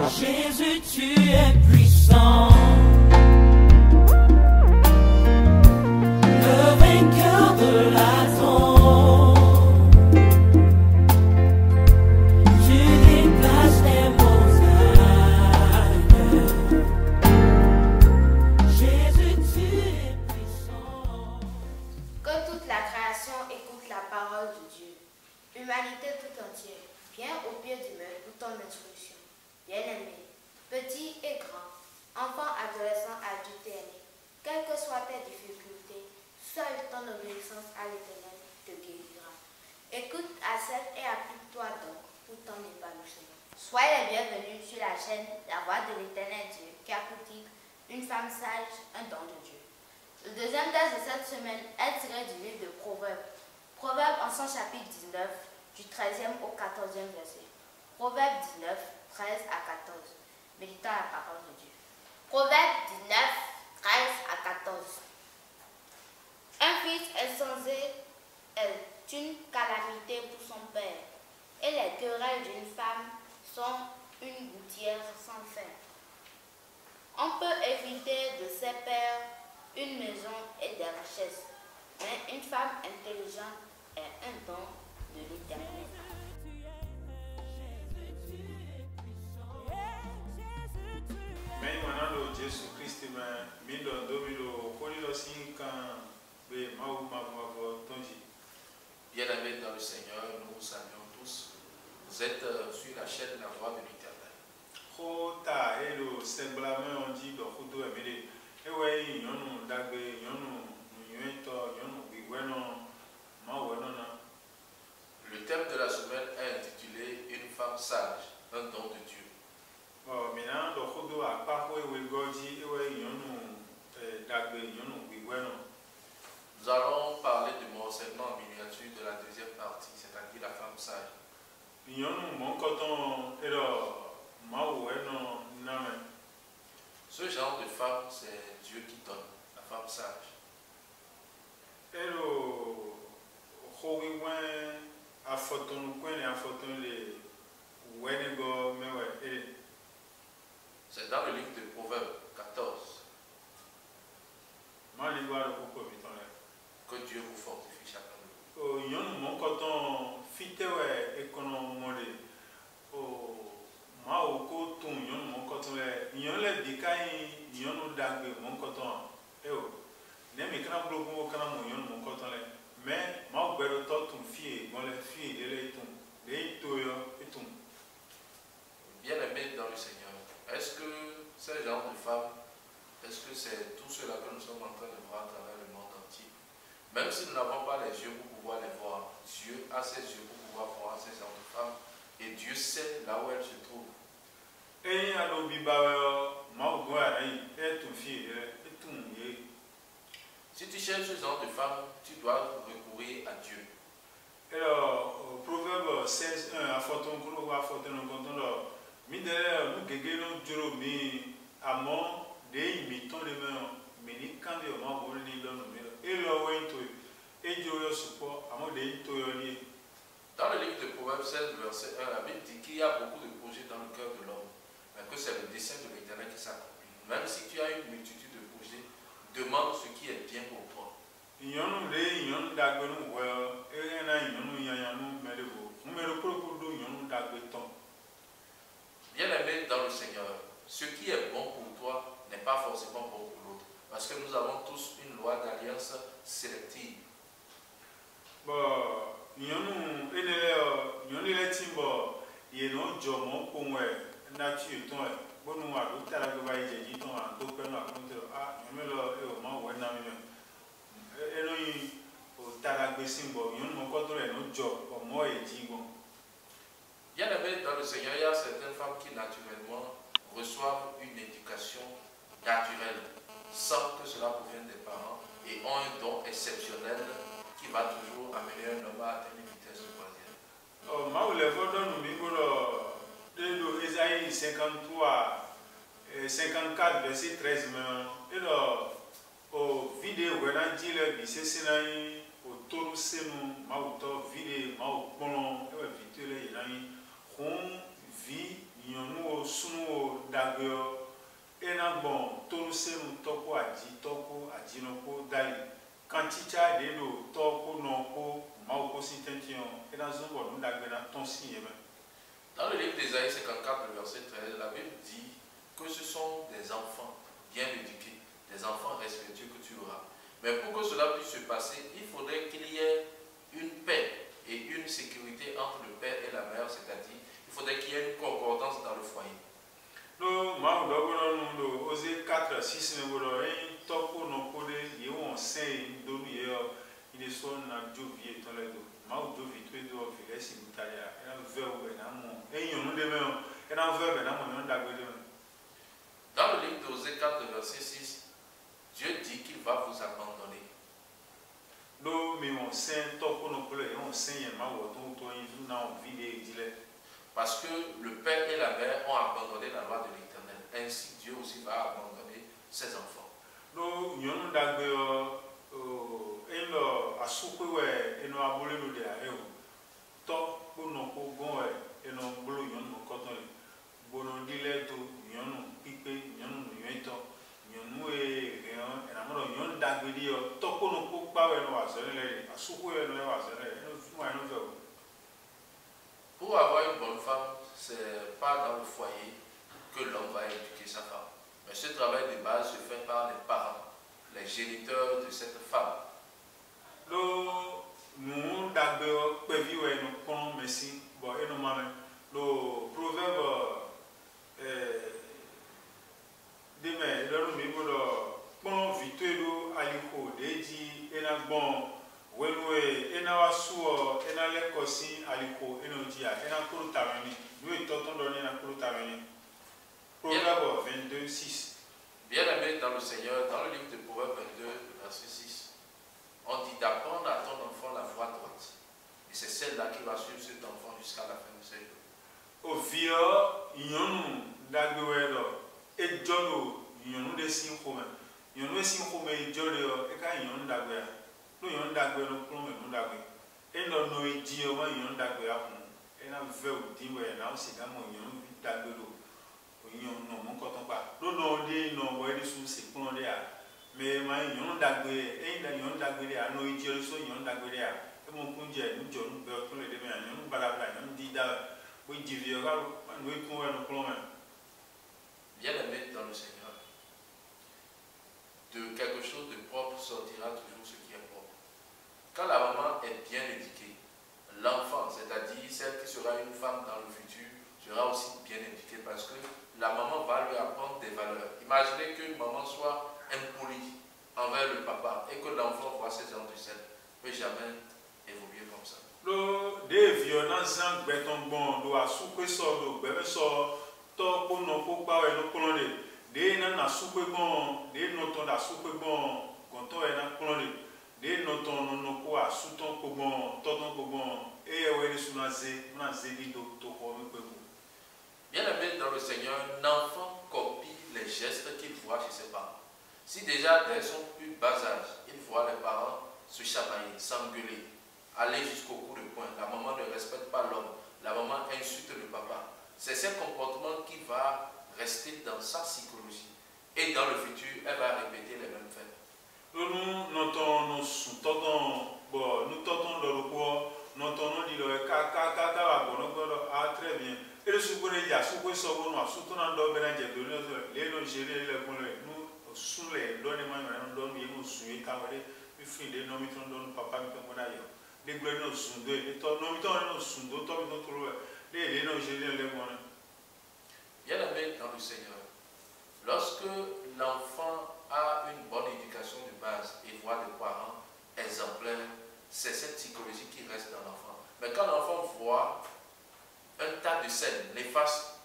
Jésus, tu es puissant. Le vainqueur de la tombe. Tu déplaces les montagnes. Jésus, tu es puissant. Que toute la création écoute la parole de Dieu. Humanité tout entière, viens au pied du mur pour ton instruction. Bien-aimé, petit et grand, enfant, adolescent, adulte et aîné, quelles que soient tes difficultés, seule ton obéissance à l'Éternel te guérira. Écoute à cette et applique-toi donc pour ton épanouissement. Soyez les bienvenus sur la chaîne La Voix de l'Éternel Dieu, qui a pour titre Une femme sage, un don de Dieu. Le deuxième texte de cette semaine est tiré du livre de Proverbes. Proverbes en son chapitre 19, du 13e au 14e verset. Proverbes 19, 13 à 14. Méditons la parole de Dieu. Proverbes 19, 13 à 14. Un fils insensé est une calamité pour son père, et les querelles d'une femme sont une gouttière sans fin. On peut éviter de ses pères une maison et des richesses, mais une femme intelligente est un don de l'Éternel. Mais maintenant, Jésus Christ, mais mindo domino, polilo sinkan, be mau mavu tonji. Bien-aimés dans le Seigneur, nous vous saluons tous. Vous êtes sur la chaîne La Voix de l'Éternel. Kota elo semblame on dit do kudo emele. Ewe yonu dagbe yonu nyueto yonu bigweno ma wonona. Le thème de la semaine est intitulé Une femme sage, un don de Dieu. Bon, maintenant do kudo akpako ewe goji ewe yonu dagbe yonu bigweno. Nous allons parler du morcellement en miniature de la deuxième partie, c'est-à-dire la femme sage. Yonu mon coton elo ma weno name. Ce genre de femme, c'est Dieu qui donne, la femme sage. Elo howi wen afotonu kwen afotonu le wenego mewe ele. C'est dans le livre de Proverbes 14 que Dieu vous fortifie chacun de vous. Yonu mon coton fitewe ekono mode o ma oko tun yonu mon coton le yon le dikai yonu dagbe mon coton eo ne mi kana blogo kana mo yonu mon coton le mais ma gbero to tun fie bon le fie de le tun de toyo etum. Bien-aimés dans le Seigneur, est-ce que ce genre de femme, est-ce que c'est tout cela que nous sommes en train de voir à travers le monde entier? Même si nous n'avons pas les yeux pour pouvoir les voir, Dieu a ses yeux pour pouvoir voir ces genres de femmes et Dieu sait là où elles se trouvent. Si tu cherches ce genre de femme, tu dois recourir à Dieu. Alors, Proverbe 16, 1, à Forton, à Forton, midere nous gegeno juro mi amon de imiton de me ni kande o ma bo ni lo no me e lo wento e jo yo support amon de to yo ni. Dans le livre de Proverbes 16 verset 1, la Bible dit qu'il y a beaucoup de projets dans le cœur de l'homme, mais que c'est le dessein de l'Éternel qui s'accomplit. Même si tu as une multitude de projets, demande ce qui est bien pour toi. Yonu de yonu dagbenu wo e na yonu yanyanu melebo mmero prokudo yonu dagbeton. Bien-aimé dans le Seigneur, ce qui est bon pour toi n'est pas forcément bon pour l'autre. Parce que nous avons tous une loi d'alliance sélective. Bon, yonu le timbo yeno jomo pomwe nature ton bonu wa do tara go ba ije ton an to pe no akunte yemelo e o ma wo na mi eno yi o tara gbe simbo yonu mo ko to re no jo o mo e ji bon. Bien-aimé dans le Seigneur, il y a certaines femmes qui naturellement reçoivent une éducation naturelle, sans que cela provienne des parents, et ont un don exceptionnel qui va toujours amener un homme à atteindre une vitesse de croisière. Esaïe 53, 54, verset 13, et au vidéo, on a dit le au taureau, c'est nous, vidéo, ma au colon, et vi yonu sunu bon torusenu toko aji toko ajinoko dali kanticha de do toko noko maoko sintention et dans un bon d'agena ton signe. Dans le livre d'Ésaïe 54, le verset 13, la Bible dit que ce sont des enfants bien éduqués, des enfants respectueux que tu auras. Mais pour que cela puisse se passer, il faudrait qu'il y ait une paix et une sécurité entre le père et la mère, c'est-à-dire il faudrait qu'il y ait une concordance dans le foyer. No ma dogono no Osée 4 6 ne boro en toko no kode ye won sen do ye il so na jovie to le do ma o jovie to do fi esi mutaria e na ve o na mo en yon de me e na ve be na mo no dagbe de. Dans le livre d'Osée 4 verset 6, Dieu dit qu'il va vous abandonner. Do mi won sen toko no kole e won sen ye ma wo to yin na on vide dile. Parce que le père et la mère ont abandonné la loi de l'Éternel. Ainsi, Dieu aussi va abandonner ses enfants. No nyonu dagbe eno asukwe we eno abole no de ayo. To ko no ko gon we eno bolo nyonu ko ton le. Bono dile to nyonu pipe nyonu no yeto. Nyonu e reon e na mo nyonu dagbe di yo. To ko no ko pa we no asere le asukwe we no asere eno fuma eno ve. Pour avoir une bonne femme, ce n'est pas dans le foyer que l'homme va éduquer sa femme. Mais ce travail de base se fait par les parents, les géniteurs de cette femme. Lo nous d'abord pevi we no kon merci bon et no mame le proverbe de me do mi bodo kon vitelo aliko deji ena bon wenwe ena wasu ena lekosi aliko ena dia ena kuru tarani nous toton donné na kuru tarani. Proverbe 22 6. Bien aimé dans le Seigneur, dans le livre de Proverbe 22 verset 6, on dit d'apprendre à ton enfant la voie droite. Et c'est celle-là qui va suivre cet enfant jusqu'à la fin de ses jours. Au vieux, yonu dagwelo et jolo yonu de sinkhome. Yonu sinkhome et jolo e ka yonu dagwe. No yonu dagwe no plombe no dagwe. E no no e dio ma yonu dagwe akun. E na veu diwe na o siga mo yonu dagwe do. Yonu no mo koton pa. No no de no bo e su se plon de a. Me ma yonu dagwe e na yonu dagwe de a no e dio so yonu dagwe de a. E mo kunje no jonu be o tun le de me yonu balabla yonu di da. Bien aimé dans le Seigneur, de quelque chose de propre sortira toujours ce qui est propre. Quand la maman est bien éduquée, l'enfant, c'est-à-dire celle qui sera une femme dans le futur, sera aussi bien éduquée parce que la maman va lui apprendre des valeurs. Imaginez qu'une maman soit impolie envers le papa et que l'enfant voit ses antécédents. Ne peut jamais évoluer comme ça. Lo de violence en beton bon do asukwe so do bebe so to ko no ko pa we no kolonde de na asukwe bon de no ton asukwe bon gonto e na kolonde de no ton no ko asuton ko bon toton ko bon e we ni sunaze na zedi do to ko me peku. Bien aimé dans le Seigneur, un enfant copie les gestes qu'il voit chez ses parents. Si déjà dès son plus bas âge, il voit les parents se chamailler, s'engueuler, aller jusqu'au coup de poing. La maman ne respecte pas l'homme. La maman insulte le papa. C'est ce comportement qui va rester dans sa psychologie. Et dans le futur, elle va répéter les mêmes faits. Nous notons dans le corps, nous entendons dire ah très bien. Et le soupçon est là, soupçon est là, surtout dans le domaine de les logés, les nous sous les donnez moi nous donnons nous souillons camarade, nous finissons de nous mettre dans papa nous comme d'ailleurs. Les gloires nous sont deux, et toi nous mettons nous sont deux, toi nous trouvons les logés les moines. Bien aimé dans le Seigneur, lorsque l'enfant a une bonne éducation de base et voit les parents exemplaires, c'est cette psychologie qui reste dans l'enfant. Mais quand l'enfant voit un tas de scènes néfastes,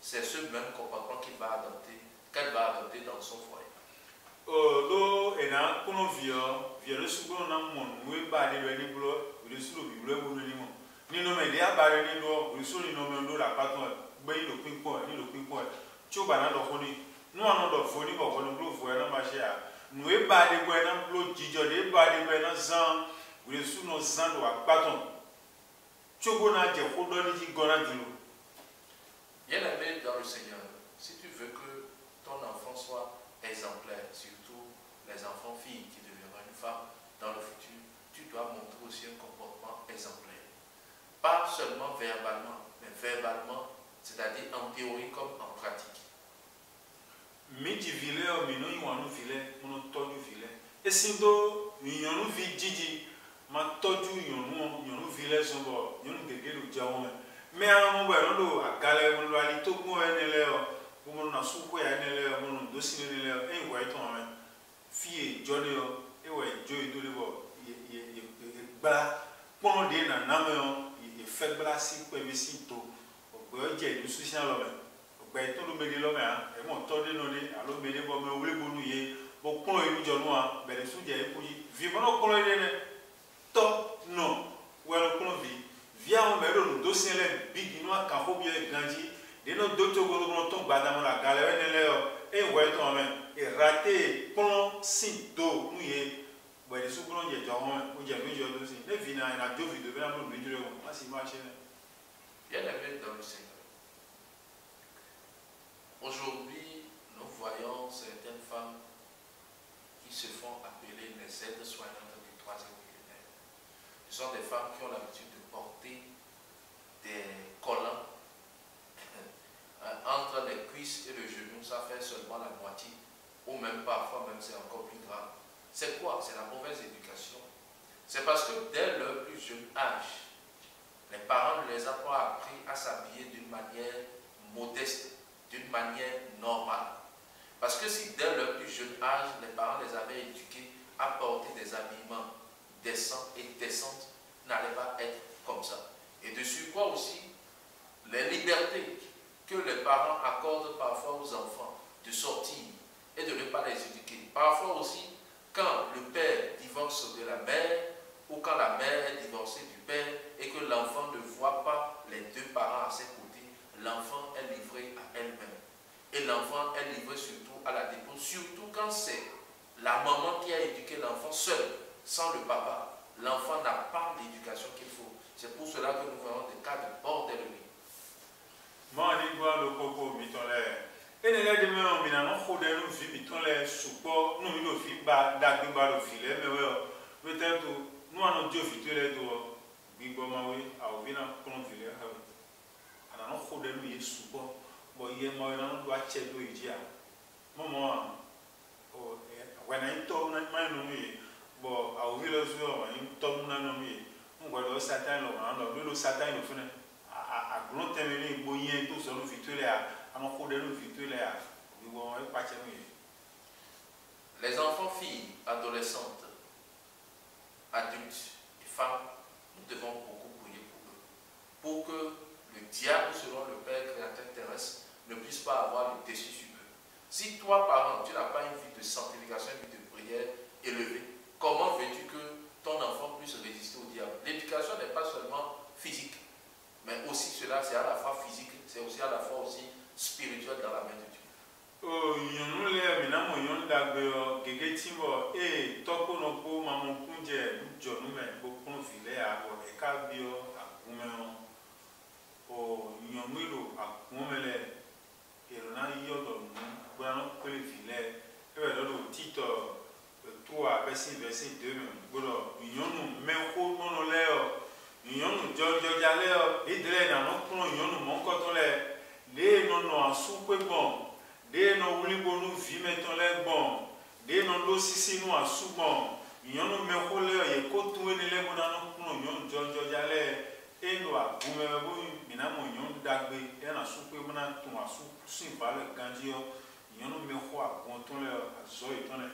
c'est ce même comportement qu'il va adopter, qu'elle va adopter dans son foyer. Lo ena kono via le suko na mon we ba de le blo le sulo bi blo bo ni mo ni no me dia ba re ni lo le sulo ni no me lo la paton gbe lo pin po ni lo pin po tí ó ba na do foni no ano do foni bo ko no blo fo na ma she a no we ba de gbe na blo jijo de ba de gbe na zan le sulo zan do a paton tí ó go na je ko do ni ji gona dilo. Bien aimé dans le Seigneur, si tu veux que ton enfant soient exemplaires, surtout les enfants filles qui deviendront une femme dans le futur. Tu dois montrer aussi un comportement exemplaire. Pas seulement verbalement, mais verbalement, c'est-à-dire en théorie comme en pratique. Midi vilain, mino iwanu vilain, mono todu vilain. Et si do yonu vi didi, ma todu yonu vilain sombo, yonu gege do jawome. Mais à un moment où à galère, on doit aller tout le monde on a soukou ya nele, on a dossier nele, et ouais ton même. Fille, Johnny, et ouais Joey do le bo, bla, pendant des nanas, il fait bla si quoi ici tout. Au j'ai du souci à l'homme. Ben tout le monde est l'homme, et mon temps de donner, alors mais les bon me voulez bon nouiller, bon quand il nous joint, ben les sous-dieux pour dire, vivons quand il est top, non, ou alors qu'on vit, viens on met le dossier les big noir quand faut bien grandir, des noms d'autres gros ton badam la galère et ouais toi même, et raté pendant 6 dos nouiller, ben les sous-dieux j'ai joint, ou j'ai vu j'ai dossier, les vina il a deux vidéos, ben on vidéo, moi c'est marché. Bien aimé dans le Seigneur. Aujourd'hui, nous voyons certaines femmes qui se font appeler les aides-soignantes du 3e millénaire. Ce sont des femmes qui ont l'habitude de porter des collants entre les cuisses et le genou. Ça fait seulement la moitié, ou même parfois, même c'est encore plus grave. C'est quoi? C'est la mauvaise éducation. C'est parce que dès leur plus jeune âge, les parents ne les ont pas appris à s'habiller d'une manière modeste, d'une manière normale. Parce que si dès leur plus jeune âge, les parents les avaient éduqués à porter des habillements décents et décentes, n'allaient pas être comme ça. Et de surcroît aussi, les libertés que les parents accordent parfois aux enfants de sortir et de ne pas les éduquer. Parfois aussi, quand le père divorce de la mère ou quand la mère est divorcée du père et que l'enfant ne voit pas les deux parents à ses côtés, l'enfant est livré à elle-même. Et l'enfant est livré surtout à la dépose, surtout quand c'est la maman qui a éduqué l'enfant seul, sans le papa. L'enfant n'a pas l'éducation qu'il faut. C'est pour cela que nous voyons des cas de bordellerie. Moi, je dis que le coco, et les gens demain, on a un coup de nous, ils les support, nous, nous, filles, d'agribar le filet, mais peut-être, nous, on a deux filles, les deux, Bigbomawe, à Ovina, pour nous filer, on a un coup de nous, ils support, bon, il y a un doigt de check, il dit, maman, when I told my nommé, bon, à Ovina, il tombe mon nommé, on voit le Satan, le Satan, le fait, à grand terminer, boyer, tout ça, nous fitulés, à nos coups de nous fitulés, nous vont pas terminer. Les enfants, filles, adolescentes, adultes et femmes, nous devons beaucoup prier pour eux. Pour que le diable, selon le Père créateur terrestre, ne puisse pas avoir le dessus sur eux. Si toi, parent, tu n'as pas une vie de sanctification, une vie de prière élevée, comment veux-tu que ton enfant puisse résister au diable? L'éducation n'est pas seulement physique, mais aussi cela, c'est à la fois physique, c'est aussi à la fois aussi spirituel dans la main de Dieu. Oh, nous les minamo yon d'agbe gege timbo et toko no ko maman kunje jonu me beaucoup no filet a bo e ka bio a kumeo o nyomiro a kumele e na yodo nu gba no ko le filet e be do tito 3 verset 2 me gboro yonu me ko no le o yonu jojo jale o idre na no kun yonu mo ko to le no no asu pe bon de no wuli bonu vi meton le bon de no lo sisi no asu bon yonu me ko le ye ko tu ni le bona no kun yonu jojo jale e no a bu me bo mina mo yonu dagbe e na su pe bona tu asu sin ba le ganji o yonu me ko a bon ton le azo iton le.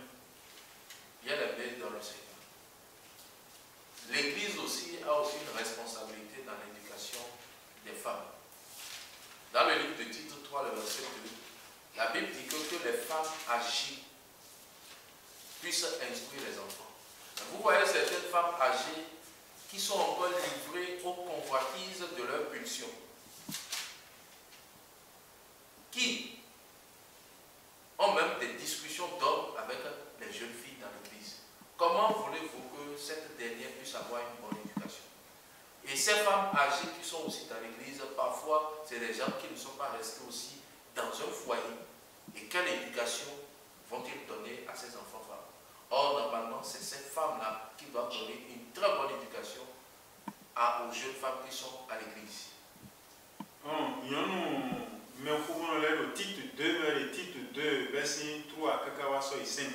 Il y a la baisse dans le Seigneur. L'Église aussi a aussi une responsabilité dans l'éducation des femmes. Dans le livre de Titre 3, le verset 2, la Bible dit que les femmes âgées puissent instruire les enfants. Vous voyez certaines femmes âgées qui sont encore livrées aux convoitises de leurs pulsions. Qui ont même des discussions d'hommes avec les jeunes filles dans l'église. Comment voulez-vous que cette dernière puisse avoir une bonne éducation? Et ces femmes âgées qui sont aussi dans l'église, parfois, c'est des gens qui ne sont pas restés aussi dans un foyer. Et quelle éducation vont-ils donner à ces enfants femmes? Or, normalement, c'est ces femmes-là qui doivent donner une très bonne éducation aux jeunes femmes qui sont à l'église. Mais comment le titre 2, le titre 2, verset 3, Kakawaso et 5.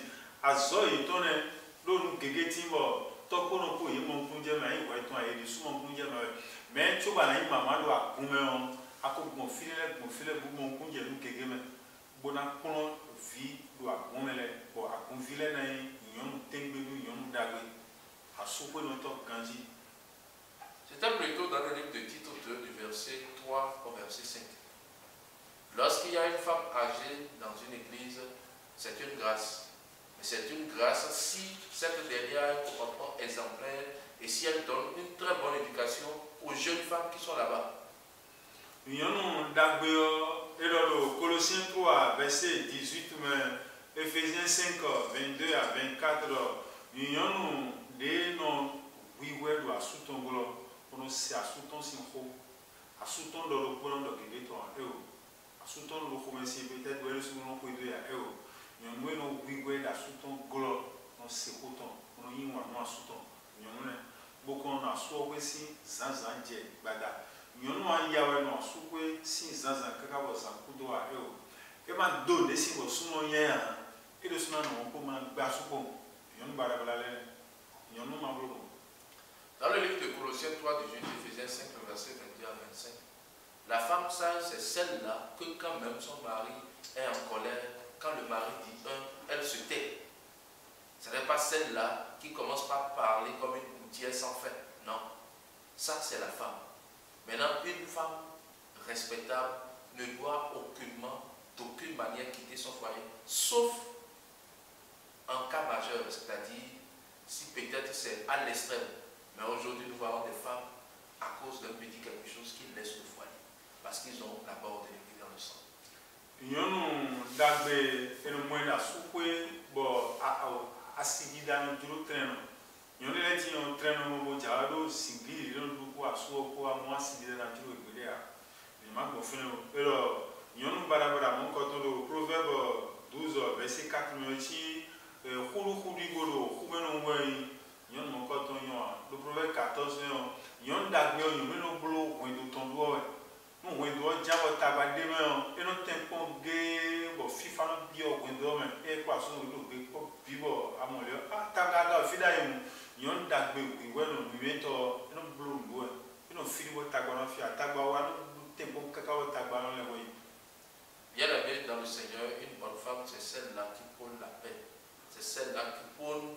Azo et tonne, l'on gegetimbo, tokono pour y mon punja, mais il va être un souvent punja, mais tu vas aller maman doit coumer à quoi mon filet, mon punja, nous kegeme, bonapono, vie doit coumer pour à conviler na yon tengu, yon dagui, à souper notre ganji. C'était plutôt dans le livre de Tite 2, du verset 3 au verset 5. Lorsqu'il y a une femme âgée dans une église, c'est une grâce. Mais c'est une grâce si cette dernière a un comportement exemplaire et si elle donne une très bonne éducation aux jeunes femmes qui sont là-bas. Colossiens 3, verset 18, Ephésiens 5, 22 à 24, nous avons des noms, oui, oui, nous avons sous ton boulot. On sait à sous ton synchro, à sous ton dans le point de guider ton héros, à sous ton le commencer peut-être voir sur mon point de héros. Nous avons oui oui à sous ton gloire, on sait autant, on y voit moi sous ton. Nous avons beaucoup on a soit aussi zanzan jet bada. Nous avons y avoir non sous quoi si zanzan kakabo sans coup de héros. Et ma donne si vous sous mon yéa et le sous non pour ma basouko. Nous avons balabalé, nous avons ma bloco. Dans le livre de Colossiens 3, 18, Ephésiens 5, verset 22 à 25, la femme sage, c'est celle-là que quand même son mari est en colère, quand le mari dit un, elle se tait. Ce n'est pas celle-là qui commence par parler comme une gouttière sans fin. Non. Ça, c'est la femme. Maintenant, une femme respectable ne doit aucunement, d'aucune manière quitter son foyer, sauf en cas majeur, c'est-à-dire si peut-être c'est à l'extrême. Mais aujourd'hui, nous voyons des femmes, à cause d'un petit quelque chose, qui laissent le foyer. Parce qu'ils ont la mort de l'épée dans le sang. Nous avons d'abord fait le moyen de souper, à seguir dans notre train. Nous avons dit un train au Bojado, Singli, nous avons souper à moi, seguir dans notre train. Nous avons fait alors, nous avons barabara, mon coton, le proverbe 12, verset 4, nous avons dit, Houlou, le proverbe 14, yon dagbe yon meno blo wendo tondo no wendo jabo tabade me e no tempo ge bo fifa no bio wendo me e kwa so no be ko bibo amole tagada fida yon dagbe wi weno mimento no blo ndo e no filibo tagba no fi atagba wa no tempo kakao tagba no le boy. Bien aimé dans le Seigneur, une bonne femme, c'est celle-là qui prône la paix. C'est celle-là qui prône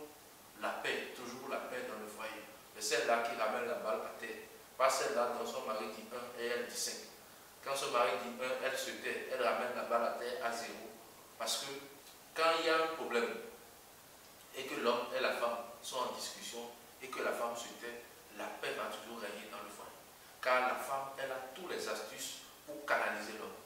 la paix, toujours la paix dans le foyer. C'est celle-là qui ramène la balle à terre. Pas celle-là dont son mari dit 1 et elle dit 5. Quand son mari dit 1, elle se tait, elle ramène la balle à terre à 0. Parce que quand il y a un problème et que l'homme et la femme sont en discussion et que la femme se tait, la paix va toujours régner dans le foyer. Car la femme, elle a tous les astuces pour canaliser l'homme.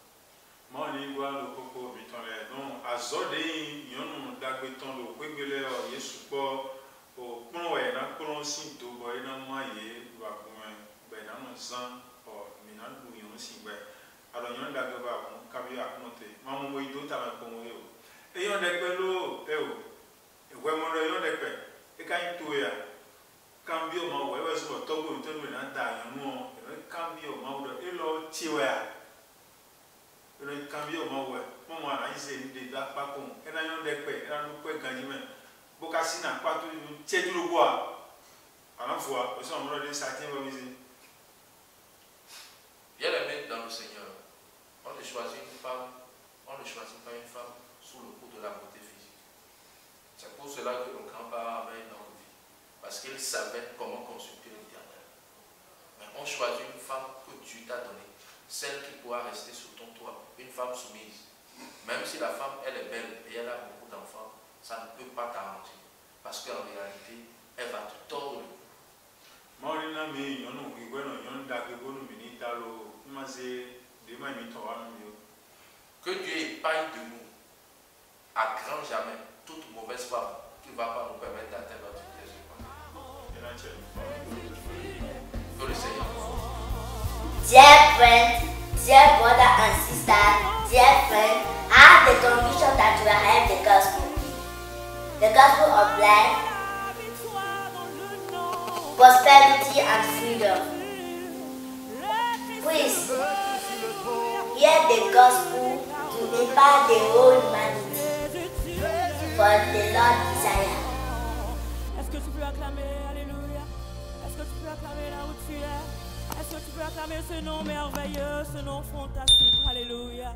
Moi, je vois le coco, donc, à Zodé, il y a un dagbeton, le Québélé, il y a support, pour nous, il y a un colonci, il y a un moyen, il y a un sang, il y a un sang, alors il y a un dagbeton, il y a un noté. Maman, il y a un dagbeton, et il y a un dagbeton, et vraiment, il y a un dagbeton, et quand il y a cambio, il y a un togo, il y a un dagbeton, cambio, il y a un le cambio mawe momo ana ise de da pa kon ena yon de pe ena no pe ganjime bokasi na pa to tcheduro boa ala fois aussi on me donne ça tient visi. Bien aimé dans le Seigneur, on ne choisit une femme, on ne choisit pas une femme sous le coup de la beauté physique. C'est pour cela que nos grands-parents avaient une longue vie, parce qu'ils savaient comment consulter l'Éternel. Mais on choisit une femme que Dieu t'a donnée, celle qui pourra rester sous ton toit, une femme soumise. Même si la femme, elle est belle et elle a beaucoup d'enfants, ça ne peut pas t'arranger. Parce qu'en réalité, elle va te tordre le cou. Que Dieu épargne de nous, à grand jamais, toute mauvaise femme qui ne va pas nous permettre d'atteindre notre Jésus. Que le Seigneur. Dear friends, dear brother and sister, dear friend, have the conviction that you are hearing the gospel. gospel of life, prosperity and freedom. Please hear the gospel to impact the whole humanity, for the Lord desire. Est-ce que tu peux acclamer, alléluia? Est-ce que tu peux acclamer là où tu es? Est-ce que tu peux acclamer ce nom merveilleux, ce nom fantastique, alléluia?